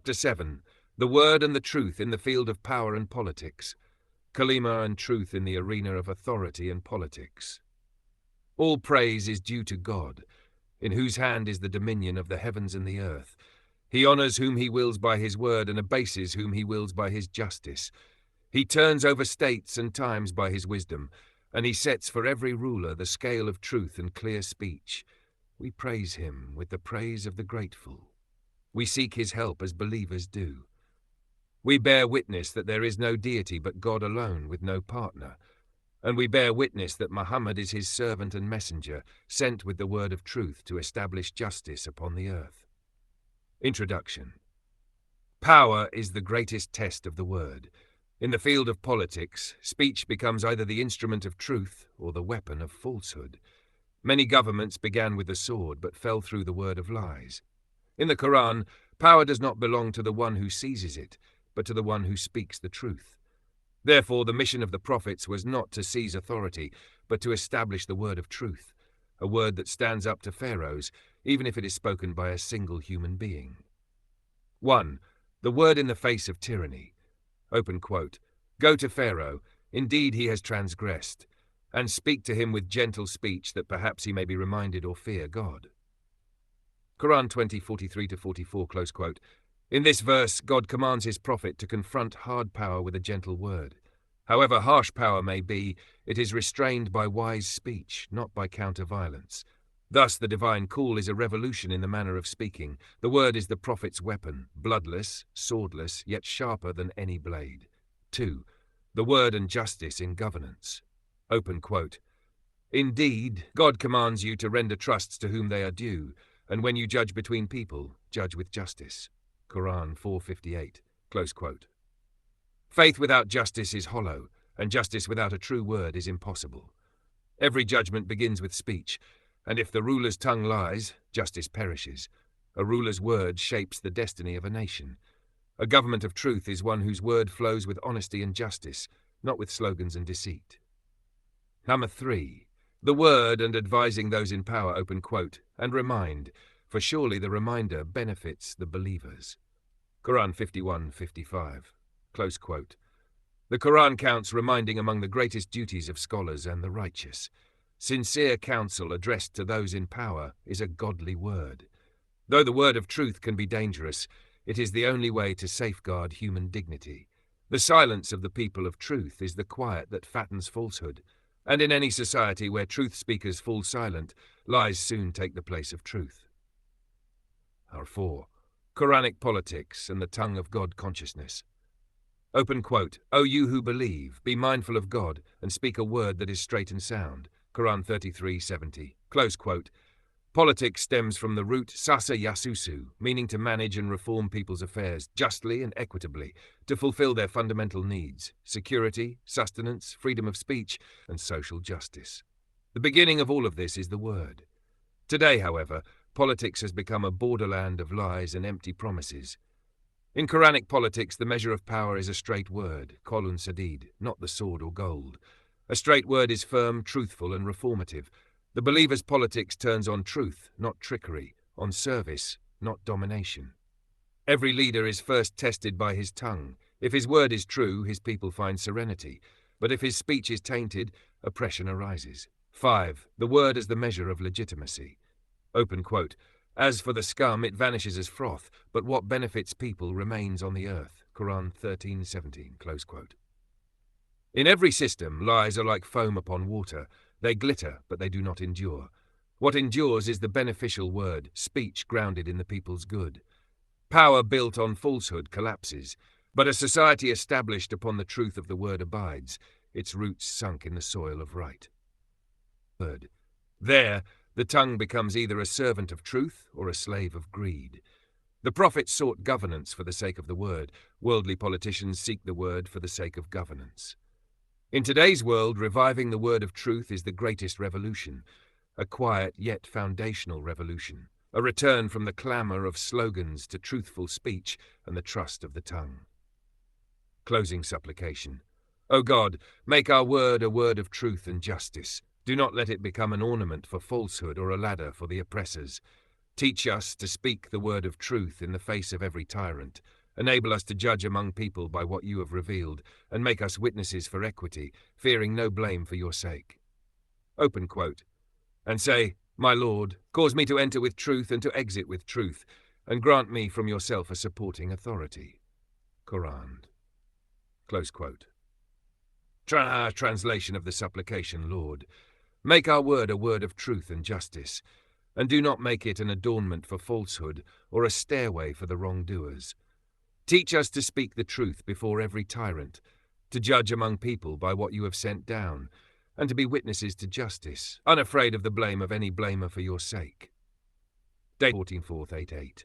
Chapter 7. The Word and the Truth in the Field of Power and Politics. Kalima and Truth in the Arena of Authority and Politics. All praise is due to God, in whose hand is the dominion of the heavens and the earth. He honors whom he wills by his word and abases whom he wills by his justice. He turns over states and times by his wisdom, and he sets for every ruler the scale of truth and clear speech. We praise him with the praise of the grateful. We seek his help as believers do. We bear witness that there is no deity but God alone, with no partner. And we bear witness that Muhammad is his servant and messenger, sent with the word of truth to establish justice upon the earth. Introduction. Power is the greatest test of the word. In the field of politics, speech becomes either the instrument of truth or the weapon of falsehood. Many governments began with the sword but fell through the word of lies. In the Quran, power does not belong to the one who seizes it, but to the one who speaks the truth. Therefore, the mission of the prophets was not to seize authority, but to establish the word of truth, a word that stands up to pharaohs, even if it is spoken by a single human being. 1. The word in the face of tyranny. Open quote. Go to Pharaoh, indeed he has transgressed, and speak to him with gentle speech that perhaps he may be reminded or fear God. Quran 20:43-44, close quote. In this verse, God commands his prophet to confront hard power with a gentle word. However harsh power may be, it is restrained by wise speech, not by counter-violence. Thus, the divine call is a revolution in the manner of speaking. The word is the prophet's weapon, bloodless, swordless, yet sharper than any blade. 2. The word and justice in governance. Open quote. Indeed, God commands you to render trusts to whom they are due, and when you judge between people, judge with justice. Quran 4:58, close quote. Faith without justice is hollow, and justice without a true word is impossible. Every judgment begins with speech, and if the ruler's tongue lies, justice perishes. A ruler's word shapes the destiny of a nation. A government of truth is one whose word flows with honesty and justice, not with slogans and deceit. Number 3. The word and advising those in power, open quote, and remind, for surely the reminder benefits the believers. Quran 51:55, close quote. The Quran counts reminding among the greatest duties of scholars and the righteous. Sincere counsel addressed to those in power is a godly word. Though the word of truth can be dangerous, it is the only way to safeguard human dignity. The silence of the people of truth is the quiet that fattens falsehood. And in any society where truth speakers fall silent, lies soon take the place of truth. 4. Quranic politics and the tongue of God consciousness. Open quote. O you who believe, be mindful of God and speak a word that is straight and sound. Quran 33:70. Close quote. Politics stems from the root sasa yasusu, meaning to manage and reform people's affairs justly and equitably, to fulfill their fundamental needs, security, sustenance, freedom of speech, and social justice. The beginning of all of this is the word. Today, however, politics has become a borderland of lies and empty promises. In Quranic politics, the measure of power is a straight word, kolun sadid, not the sword or gold. A straight word is firm, truthful, and reformative. The believer's politics turns on truth, not trickery, on service, not domination. Every leader is first tested by his tongue. If his word is true, his people find serenity. But if his speech is tainted, oppression arises. 5. The word as the measure of legitimacy. Open quote. As for the scum, it vanishes as froth, but what benefits people remains on the earth. Quran 13:17, close quote. In every system, lies are like foam upon water. They glitter, but they do not endure. What endures is the beneficial word, speech grounded in the people's good. Power built on falsehood collapses, but a society established upon the truth of the word abides, its roots sunk in the soil of right. There, the tongue becomes either a servant of truth or a slave of greed. The prophets sought governance for the sake of the word. Worldly politicians seek the word for the sake of governance. In today's world, reviving the word of truth is the greatest revolution, a quiet yet foundational revolution, a return from the clamour of slogans to truthful speech and the trust of the tongue. Closing supplication. O God, make our word a word of truth and justice. Do not let it become an ornament for falsehood or a ladder for the oppressors. Teach us to speak the word of truth in the face of every tyrant. Enable us to judge among people by what you have revealed, and make us witnesses for equity, fearing no blame for your sake. Open quote. And say, My Lord, cause me to enter with truth and to exit with truth, and grant me from yourself a supporting authority. Quran. Close quote. Translation of the supplication, Lord. Make our word a word of truth and justice, and do not make it an adornment for falsehood or a stairway for the wrongdoers. Teach us to speak the truth before every tyrant, to judge among people by what you have sent down, and to be witnesses to justice, unafraid of the blame of any blamer for your sake. Date 14/4/88.